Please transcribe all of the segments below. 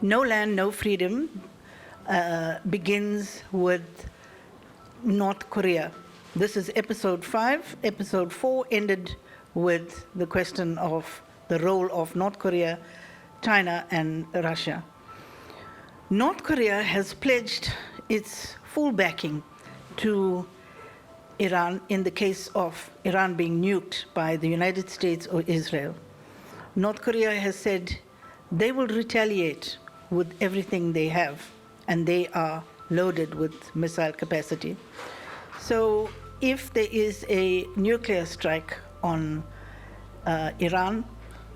No Land, No Freedom begins with North Korea. This is episode 5. Episode 4 ended with the question of the role of North Korea, China, and Russia. North Korea has pledged its full backing to Iran in the case of Iran being nuked by the United States or Israel. North Korea has said they will retaliate with everything they have, and they are loaded with missile capacity. So if there is a nuclear strike on Iran,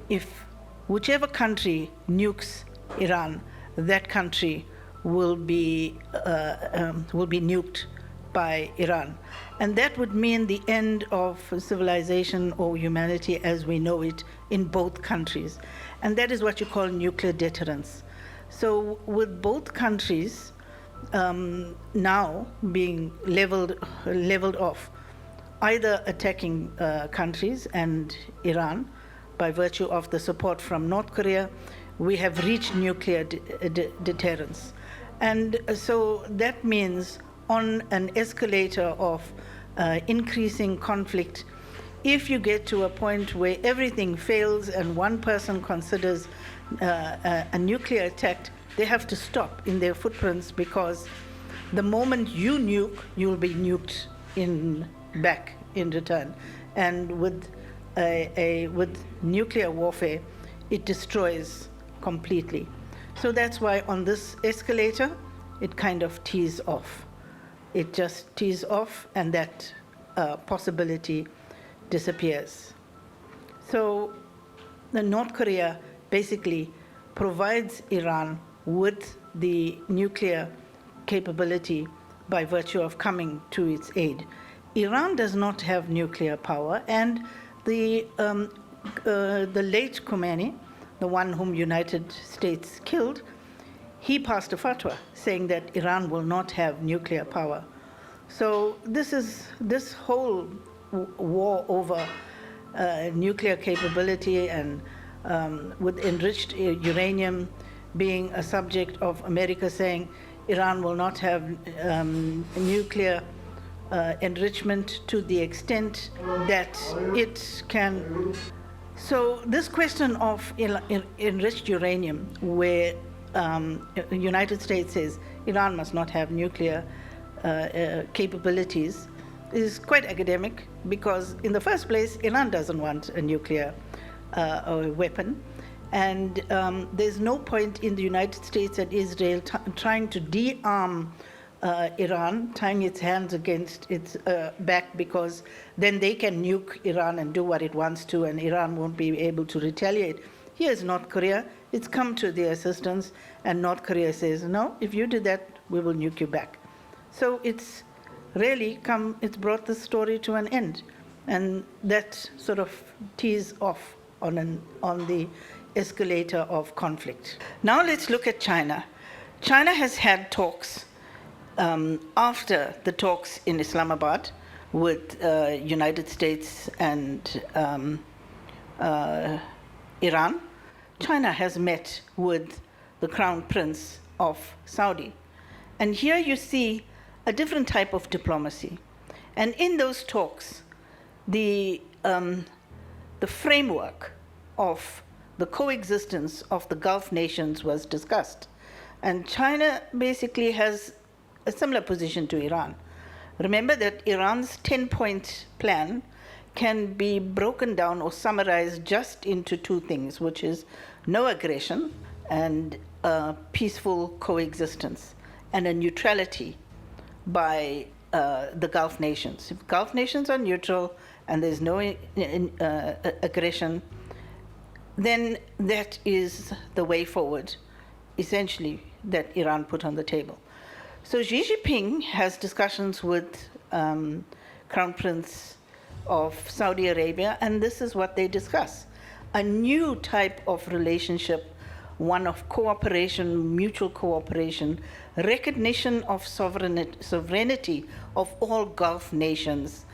if whichever country nukes Iran, that country will be nuked by Iran. And that would mean the end of civilization or humanity as we know it in both countries. And that is what you call nuclear deterrence. So with both countries now being leveled off, either attacking countries and Iran by virtue of the support from North Korea, we have reached nuclear deterrence. And so that means on an escalator of increasing conflict, if you get to a point where everything fails and one person considers a nuclear attack, they have to stop in their footprints, because the moment you nuke, you'll be nuked back in return. And with nuclear warfare, it destroys completely. So that's why on this escalator, it kind of tees off. It just tees off, and that possibility disappears. So the North Korea basically provides Iran with the nuclear capability by virtue of coming to its aid. Iran does not have nuclear power, and the late Khomeini, the one whom United States killed, he passed a fatwa saying that Iran will not have nuclear power. So this whole war over nuclear capability and with enriched uranium being a subject of America saying Iran will not have nuclear enrichment to the extent that it can. So this question of enriched uranium, where the United States says Iran must not have nuclear capabilities, is quite academic, because in the first place, Iran doesn't want a nuclear weapon. And there's no point in the United States and Israel trying to de-arm Iran, tying its hands against its back, because then they can nuke Iran and do what it wants to, and Iran won't be able to retaliate. Here's North Korea. It's come to their assistance, and North Korea says, no, if you do that, we will nuke you back. So it's brought the story to an end. And that sort of tees off on the escalator of conflict. Now let's look at China. China has had talks after the talks in Islamabad with United States and Iran. China has met with the Crown Prince of Saudi. And here you see a different type of diplomacy. And in those talks, the framework of the coexistence of the Gulf nations was discussed. And China basically has a similar position to Iran. Remember that Iran's 10-point plan can be broken down or summarized just into two things, which is no aggression and peaceful coexistence, and a neutrality by the Gulf nations. If Gulf nations are neutral and there's no aggression, then that is the way forward, essentially, that Iran put on the table. So Xi Jinping has discussions with Crown Prince of Saudi Arabia, and this is what they discuss: a new type of relationship, one of cooperation, mutual cooperation, recognition of sovereignty of all Gulf nations.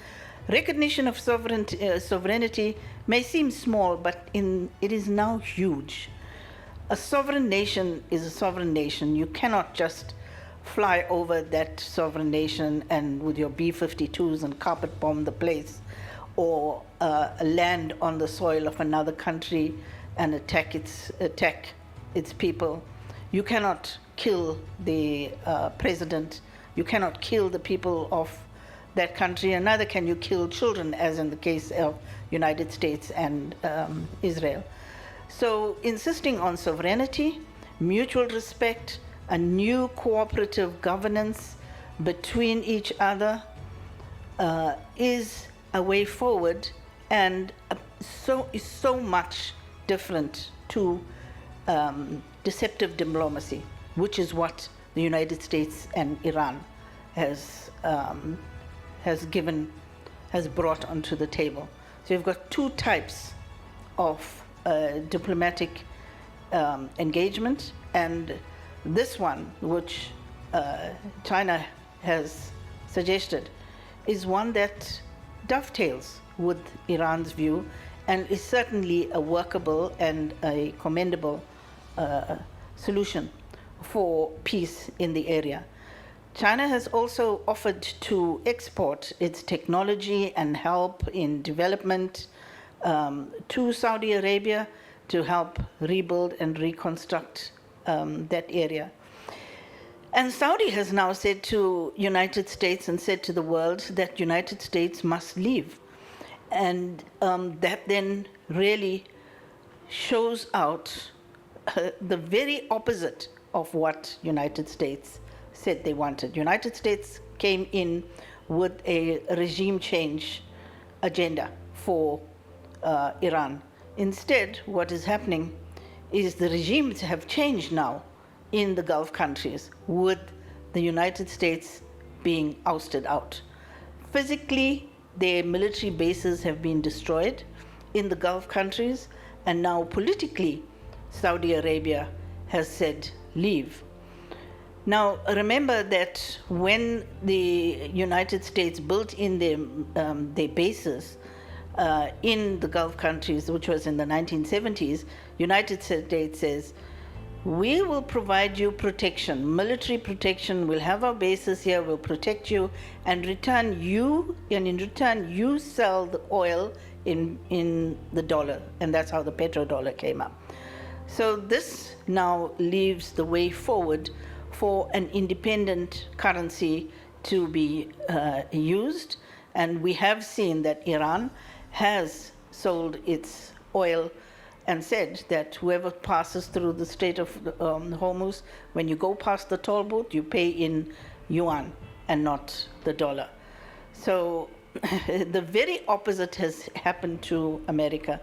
Recognition of sovereignty may seem small, but it is now huge. a sovereign nation is a sovereign nation. You cannot just fly over that sovereign nation and with your B-52s and carpet bomb the place, or land on the soil of another country and attack its people. You cannot kill the president. You cannot kill the people of that country, and neither can you kill children, as in the case of United States and Israel. So insisting on sovereignty, mutual respect, a new cooperative governance between each other is a way forward, and is so much different to deceptive diplomacy, which is what the United States and Iran has brought onto the table. So you've got two types of diplomatic engagement, and this one, which China has suggested, is one that dovetails with Iran's view and is certainly a workable and a commendable solution for peace in the area. China has also offered to export its technology and help in development to Saudi Arabia to help rebuild and reconstruct that area. And Saudi has now said to United States and said to the world that United States must leave. And that then really shows out the very opposite of what United States said they wanted. United States came in with a regime change agenda for Iran. Instead, what is happening is the regimes have changed now in the Gulf countries, with the United States being ousted out. Physically, their military bases have been destroyed in the Gulf countries, and now politically, Saudi Arabia has said, leave. Now, remember that when the United States built in their bases in the Gulf countries, which was in the 1970s, United States says, we will provide you protection, military protection, we'll have our bases here, we'll protect you, and in return you sell the oil in the dollar, and that's how the petrodollar came up. So this now leaves the way forward for an independent currency to be used, and we have seen that Iran has sold its oil and said that whoever passes through the Strait of Hormuz, when you go past the toll booth, you pay in yuan and not the dollar. So the very opposite has happened to America.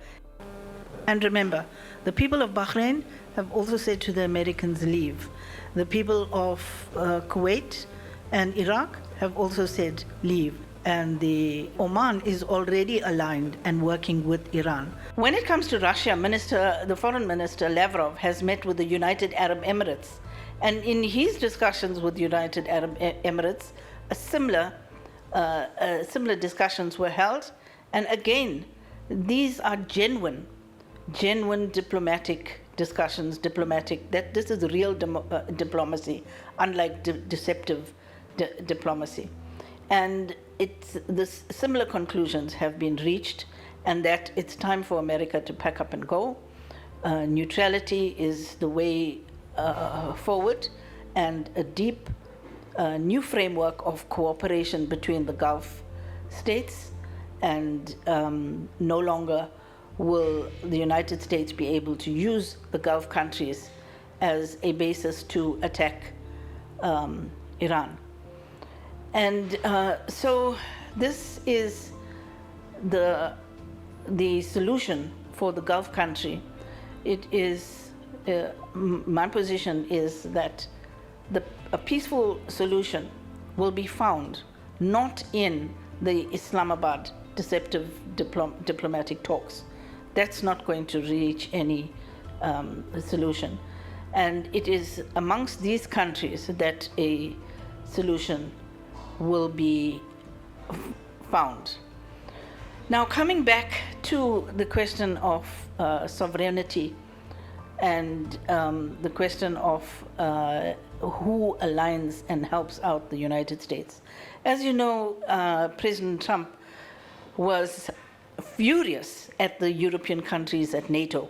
And remember, the people of Bahrain have also said to the Americans, leave. The people of Kuwait and Iraq have also said, leave. And the Oman is already aligned and working with Iran. When it comes to Russia, the foreign minister Lavrov has met with the United Arab Emirates. And in his discussions with the United Arab Emirates, similar discussions were held. And again, these are genuine diplomatic discussions, that this is real diplomacy, unlike deceptive diplomacy. And similar conclusions have been reached, and that it's time for America to pack up and go. Neutrality is the way forward, and a deep new framework of cooperation between the Gulf states, and no longer will the United States be able to use the Gulf countries as a basis to attack Iran. And so this is the solution for the Gulf country. It is, my position is that a peaceful solution will be found not in the Islamabad deceptive diplomatic talks. That's not going to reach any solution. And it is amongst these countries that a solution will be found. Now, coming back to the question of sovereignty and the question of who aligns and helps out the United States. As you know, President Trump was furious at the European countries at NATO,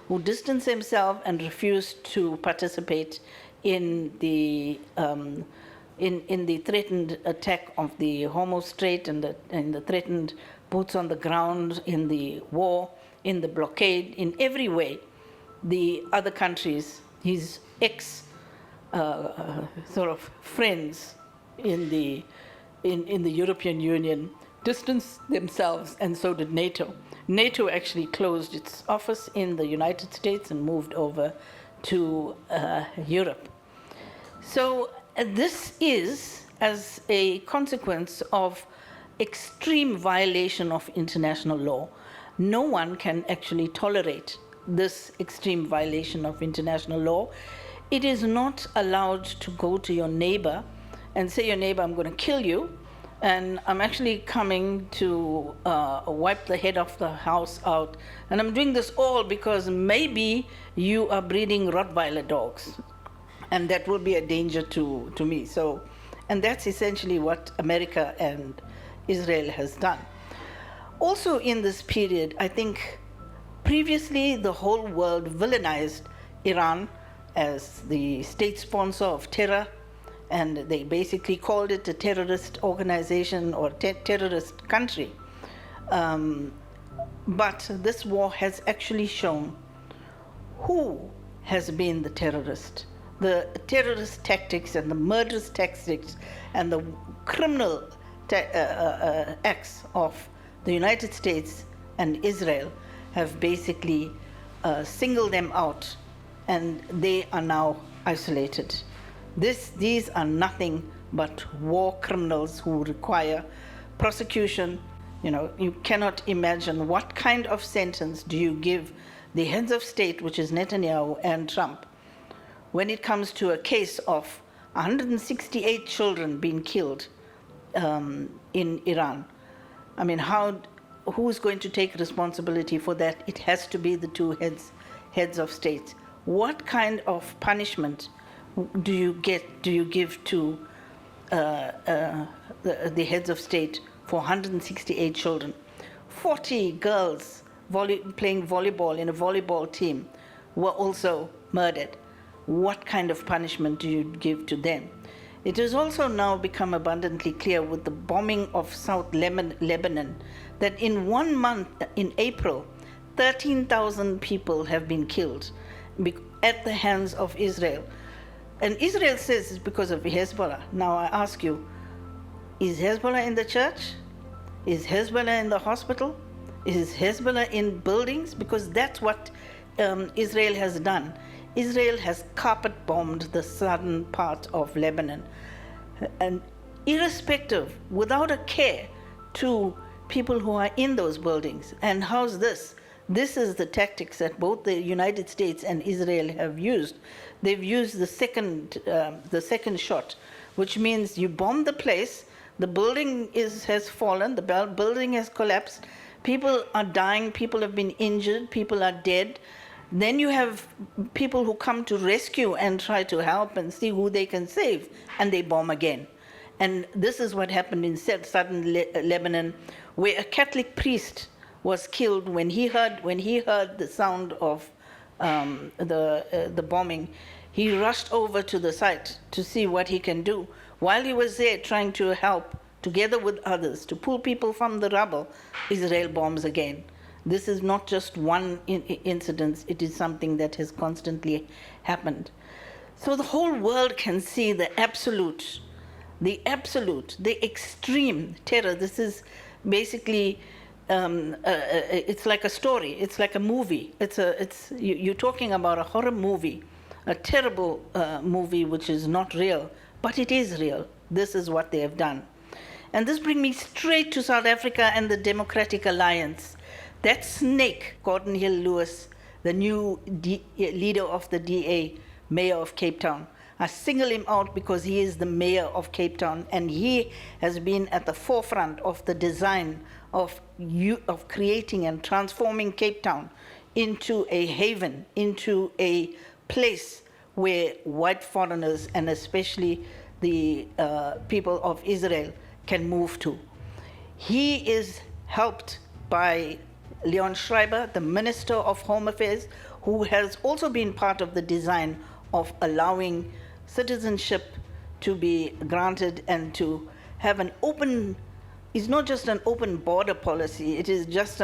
who distanced themselves and refused to participate in the threatened attack of the Hormuz Strait and the threatened boots on the ground in the war, in the blockade, in every way. The other countries, his ex sort of friends in the European Union, distanced themselves, and so did NATO. NATO actually closed its office in the United States and moved over to Europe. So this is as a consequence of extreme violation of international law. No one can actually tolerate this extreme violation of international law. It is not allowed to go to your neighbor and say, your neighbor, I'm going to kill you, and I'm actually coming to wipe the head of the house out, and I'm doing this all because maybe you are breeding Rottweiler dogs, and that will be a danger to me. So, and that's essentially what America and Israel has done. Also in this period, I think previously the whole world villainized Iran as the state sponsor of terror, and they basically called it a terrorist organization or terrorist country. But this war has actually shown who has been the terrorist. The terrorist tactics and the murderous tactics and the criminal acts of the United States and Israel have basically singled them out, and they are now isolated. These are nothing but war criminals who require prosecution. You know, you cannot imagine what kind of sentence do you give the heads of state, which is Netanyahu and Trump, when it comes to a case of 168 children being killed in Iran. I mean, who's going to take responsibility for that? It has to be the two heads of state. What kind of punishment do you give to the heads of state for 168 children? 40 girls playing volleyball in a volleyball team were also murdered. What kind of punishment do you give to them? It has also now become abundantly clear with the bombing of South Lebanon that in 1 month, in April, 13,000 people have been killed at the hands of Israel. And Israel says it's because of Hezbollah. Now I ask you, is Hezbollah in the church? Is Hezbollah in the hospital? Is Hezbollah in buildings? Because that's what Israel has done. Israel has carpet bombed the southern part of Lebanon, and irrespective, without a care to people who are in those buildings. And how's this? This is the tactics that both the United States and Israel have used. They've used the second shot, which means you bomb the place, the building has fallen, the building has collapsed, people are dying, people have been injured, people are dead. Then you have people who come to rescue and try to help and see who they can save, and they bomb again. And this is what happened in southern Lebanon, where a Catholic priest was killed when he heard the sound of the bombing. He rushed over to the site to see what he can do. While he was there trying to help, together with others, to pull people from the rubble, Israel bombs again. This is not just one incident, it is something that has constantly happened. So the whole world can see the extreme terror. This is basically, it's like a story, it's like a movie. You're talking about a horror movie, a terrible movie which is not real, but it is real. This is what they have done. And this brings me straight to South Africa and the Democratic Alliance. That snake, Gordon Hill Lewis, the new leader of the DA, mayor of Cape Town. I single him out because he is the mayor of Cape Town, and he has been at the forefront of the design of creating and transforming Cape Town into a haven, into a place where white foreigners, and especially the people of Israel, can move to. He is helped by Leon Schreiber, the Minister of Home Affairs, who has also been part of the design of allowing citizenship to be granted and to have an open, it's not just an open border policy, it is just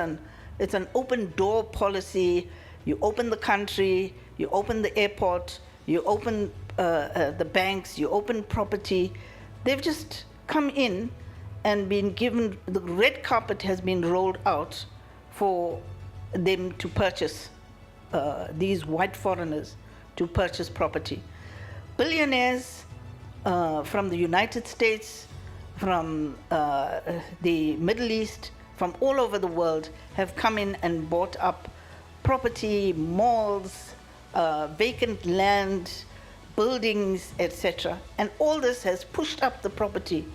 it's an open door policy. You open the country, you open the airport, you open the banks, you open property. They've just come in and been given, the red carpet has been rolled out for them to purchase, these white foreigners to purchase property. Billionaires from the United States, from the Middle East, from all over the world have come in and bought up property, malls, vacant land, buildings, etc. And all this has pushed up the property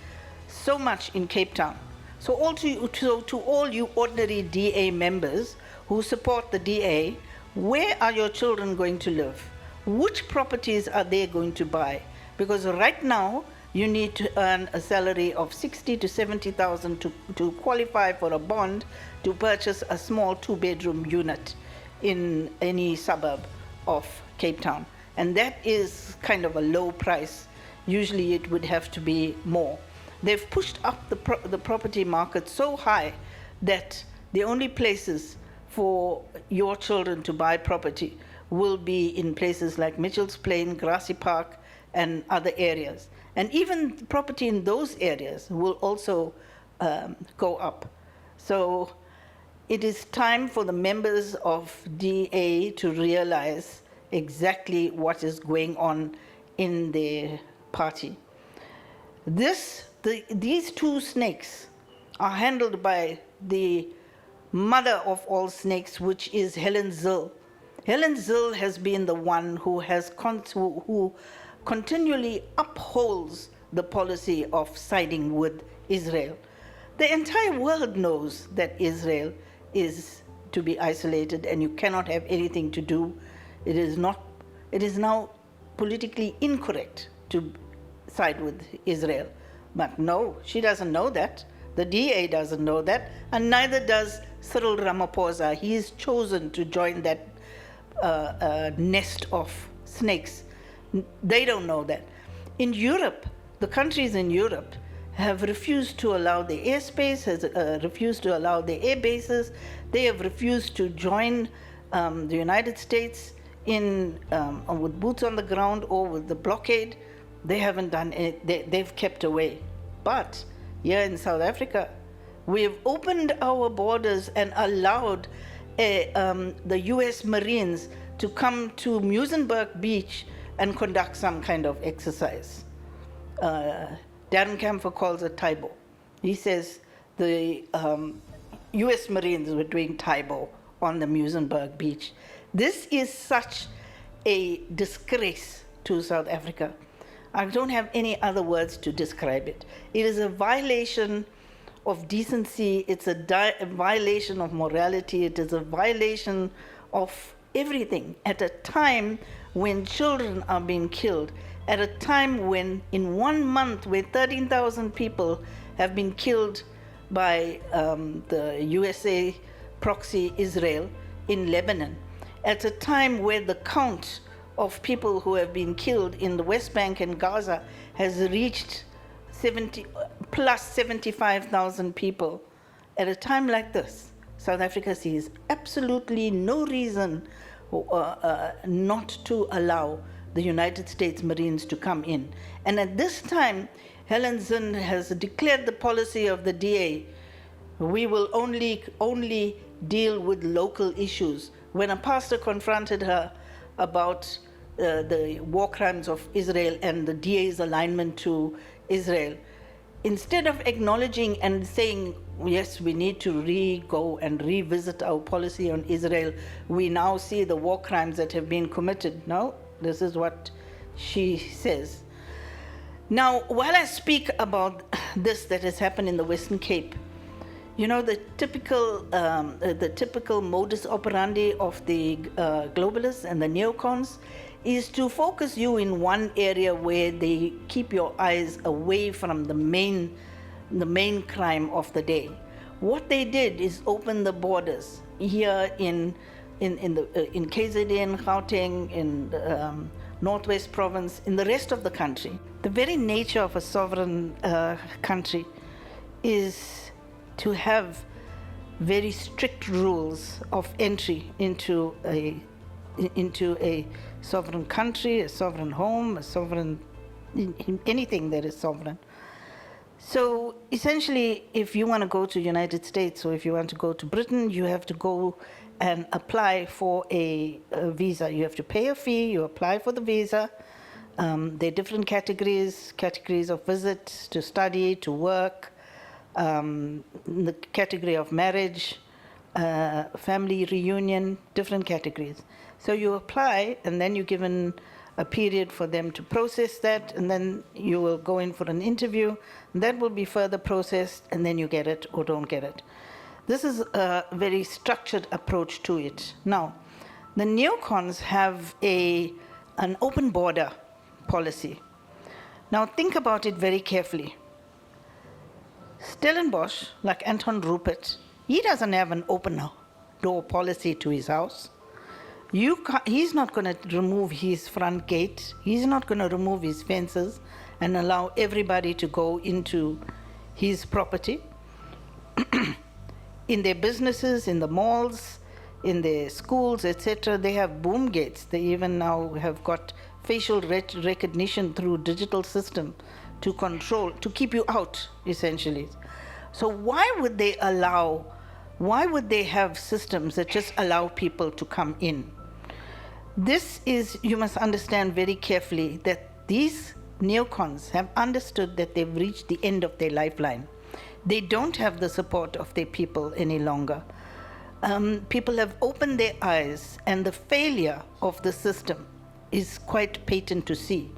so much in Cape Town. So to all you ordinary DA members who support the DA, where are your children going to live? Which properties are they going to buy? Because right now, you need to earn a salary of 60 to 70,000 to qualify for a bond to purchase a small 2-bedroom unit in any suburb of Cape Town. And that is kind of a low price. Usually it would have to be more. They've pushed up the property market so high that the only places for your children to buy property will be in places like Mitchell's Plain, Grassy Park, and other areas. And even property in those areas will also go up. So it is time for the members of DA to realize exactly what is going on in their party. These two snakes are handled by the mother of all snakes, which is Helen Zille. Helen Zille has been the one who continually upholds the policy of siding with Israel. The entire world knows that Israel is to be isolated and you cannot have anything to do. It is now politically incorrect to side with Israel. But no, she doesn't know that. The DA doesn't know that, and neither does Cyril Ramaphosa. He is chosen to join that nest of snakes. They don't know that. In Europe, the countries in Europe have refused to allow the airspace, has refused to allow the air bases. They have refused to join the United States in with boots on the ground or with the blockade. They haven't done it. They've kept away. But here in South Africa, we have opened our borders and allowed the US Marines to come to Muizenberg Beach and conduct some kind of exercise. Darren Camphor calls it Taibo. He says the US Marines were doing Taibo on the Muizenberg Beach. This is such a disgrace to South Africa. I don't have any other words to describe it. It is a violation of decency, it's a violation of morality, it is a violation of everything at a time when children are being killed, at a time when in 1 month where 13,000 people have been killed by the USA proxy Israel in Lebanon, at a time where the count of people who have been killed in the West Bank and Gaza has reached 75,000 people. At a time like this, South Africa sees absolutely no reason not to allow the United States Marines to come in. And at this time, Helen Zille has declared the policy of the DA. We will only deal with local issues. When a pastor confronted her about the war crimes of Israel and the DA's alignment to Israel, instead of acknowledging and saying, yes, we need to go and revisit our policy on Israel, we now see the war crimes that have been committed. No, this is what she says. Now, while I speak about this that has happened in the Western Cape, You know, the typical modus operandi of the globalists and the neocons is to focus you in one area where they keep your eyes away from the main crime of the day. What they did is open the borders here in KZN, Gauteng, in the Northwest Province, in the rest of the country. The very nature of a sovereign country is to have very strict rules of entry into a sovereign country, a sovereign home, a sovereign anything that is sovereign. So essentially, if you want to go to the United States or if you want to go to Britain, you have to go and apply for a visa. You have to pay a fee, you apply for the visa. There are different categories of visits, to study, to work, the category of marriage, family reunion, different categories. So you apply, and then you're given a period for them to process that, and then you will go in for an interview. That will be further processed, and then you get it or don't get it. This is a very structured approach to it. Now, the neocons have an open border policy. Now, think about it very carefully. Stellenbosch, like Anton Rupert, he doesn't have an open door policy to his house. He's not going to remove his front gate. He's not going to remove his fences and allow everybody to go into his property. In their businesses, in the malls, in their schools, etc., they have boom gates. They even now have got facial recognition through digital system to control, to keep you out, essentially. So why would they have systems that just allow people to come in? This is, you must understand very carefully that these neocons have understood that they've reached the end of their lifeline. They don't have the support of their people any longer. People have opened their eyes, and the failure of the system is quite patent to see.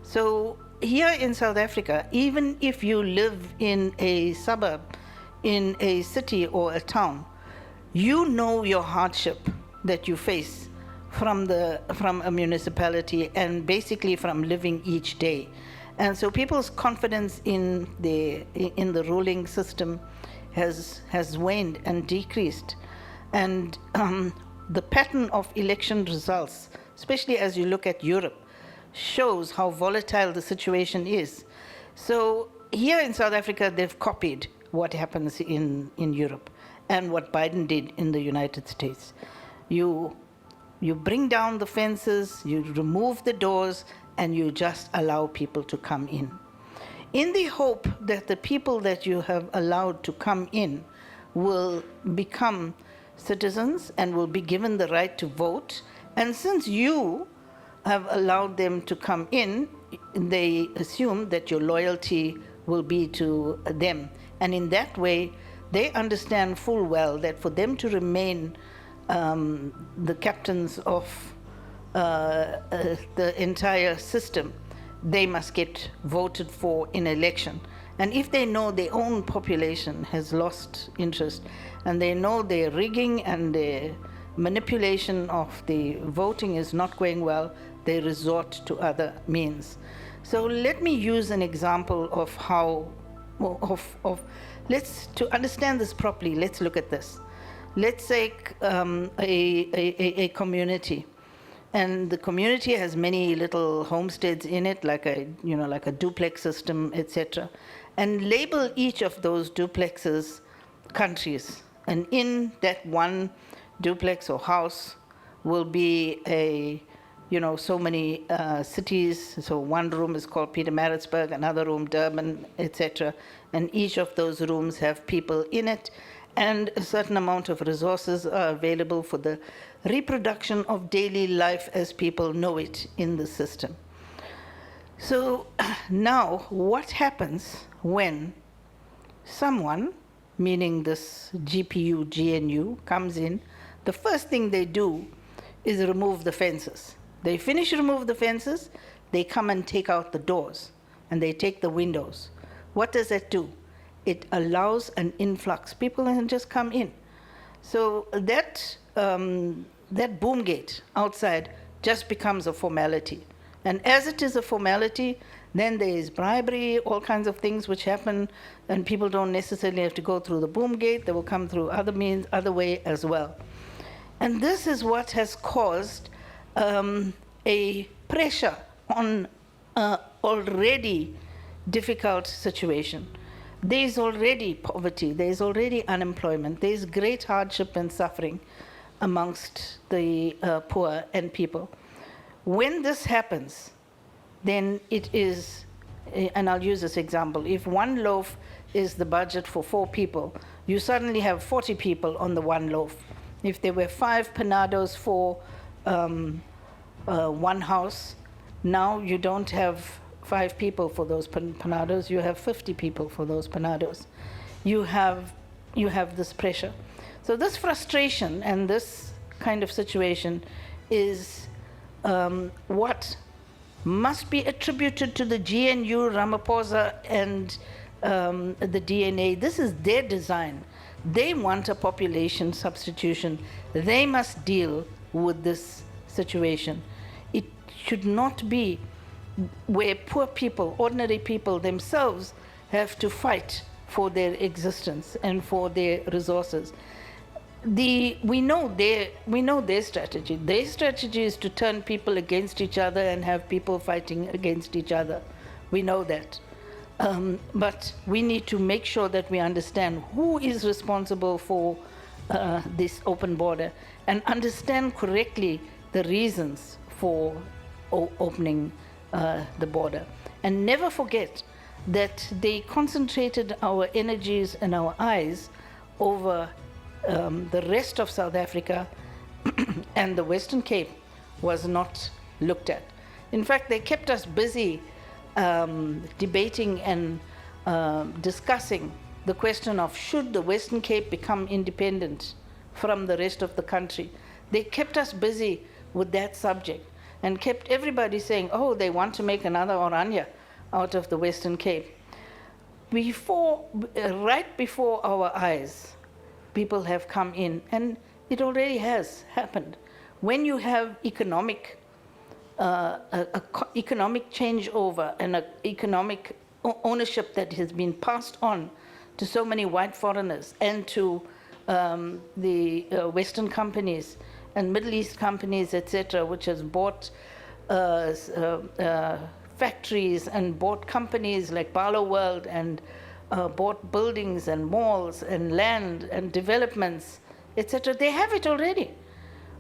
So here in South Africa, even if you live in a suburb, in a city or a town, you know your hardship that you face from a municipality and basically from living each day. And so people's confidence in the ruling system has waned and decreased. And the pattern of election results, especially as you look at Europe, shows how volatile the situation is. So here in South Africa, they've copied what happens in Europe and what Biden did in the United States. You bring down the fences, you remove the doors, and you just allow people to come in the hope that the people that you have allowed to come in will become citizens and will be given the right to vote. And since you have allowed them to come in, they assume that your loyalty will be to them. And in that way, they understand full well that for them to remain the captains of the entire system, they must get voted for in election. And if they know their own population has lost interest, and they know their rigging and their manipulation of the voting is not going well, they resort to other means. So let me use an example of how, to understand this properly, let's look at this. Let's take a community, and the community has many little homesteads in it, like a duplex system, etc. And label each of those duplexes countries. And in that one duplex or house will be so many cities. So one room is called Pietermaritzburg, another room Durban, etc. And each of those rooms have people in it, and a certain amount of resources are available for the reproduction of daily life as people know it in the system. So now, what happens when someone, meaning this GPU, GNU, comes in? The first thing they do is remove the fences. They remove the fences, they come and take out the doors, and they take the windows. What does that do? it allows an influx. People can just come in. So that boom gate outside just becomes a formality. And as it is a formality, then there is bribery, all kinds of things which happen, and people don't necessarily have to go through the boom gate. They will come through other means, other way as well. And this is what has caused a pressure on already difficult situation. There is already poverty, there is already unemployment, there is great hardship and suffering amongst the poor and people. When this happens, then it is, and I'll use this example, if one loaf is the budget for 4 people, you suddenly have 40 people on the one loaf. If there were 5 panados for one house, now you don't have 5 people for those panados, you have 50 people for those panados. You have this pressure. So this frustration and this kind of situation is what must be attributed to the GNU, Ramaphosa, and the DNA. This is their design. They want a population substitution. They must deal with this situation. It should not be where poor people, ordinary people themselves, have to fight for their existence and for their resources. We know their strategy. Their strategy is to turn people against each other and have people fighting against each other. We know that. But we need to make sure that we understand who is responsible for this open border and understand correctly the reasons for opening the border. And never forget that they concentrated our energies and our eyes over the rest of South Africa, and the Western Cape was not looked at. In fact, they kept us busy debating and discussing the question of should the Western Cape become independent from the rest of the country. They kept us busy with that subject and kept everybody saying, oh, they want to make another Oranje out of the Western Cape. Right before our eyes, people have come in, and it already has happened. When you have economic changeover and economic ownership that has been passed on to so many white foreigners and to the Western companies and Middle East companies, etc., which has bought factories and bought companies like Barlow World and bought buildings and malls and land and developments, etc. They have it already.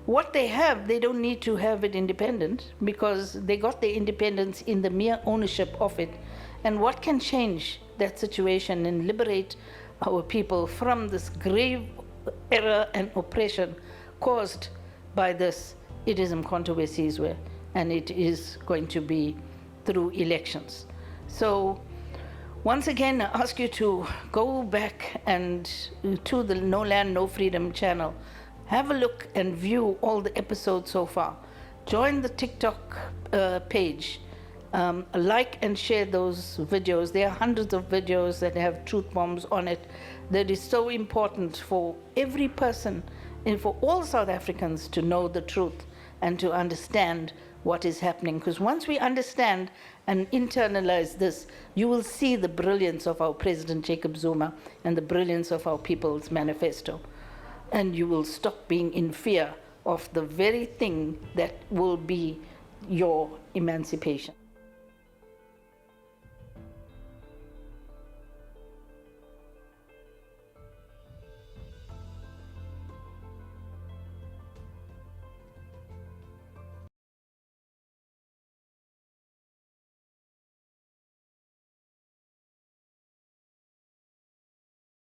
What they have, they don't need to have it independent because they got their independence in the mere ownership of it. And what can change that situation and liberate our people from this grave error and oppression caused by this Idism controversies, and it is going to be through elections. So once again, I ask you to go back and to the No Land, No Freedom channel. Have a look and view all the episodes so far. Join the TikTok page. Like and share those videos. There are hundreds of videos that have truth bombs on it. That is so important for every person and for all South Africans to know the truth and to understand what is happening. Because once we understand and internalize this, you will see the brilliance of our President Jacob Zuma and the brilliance of our People's Manifesto. And you will stop being in fear of the very thing that will be your emancipation.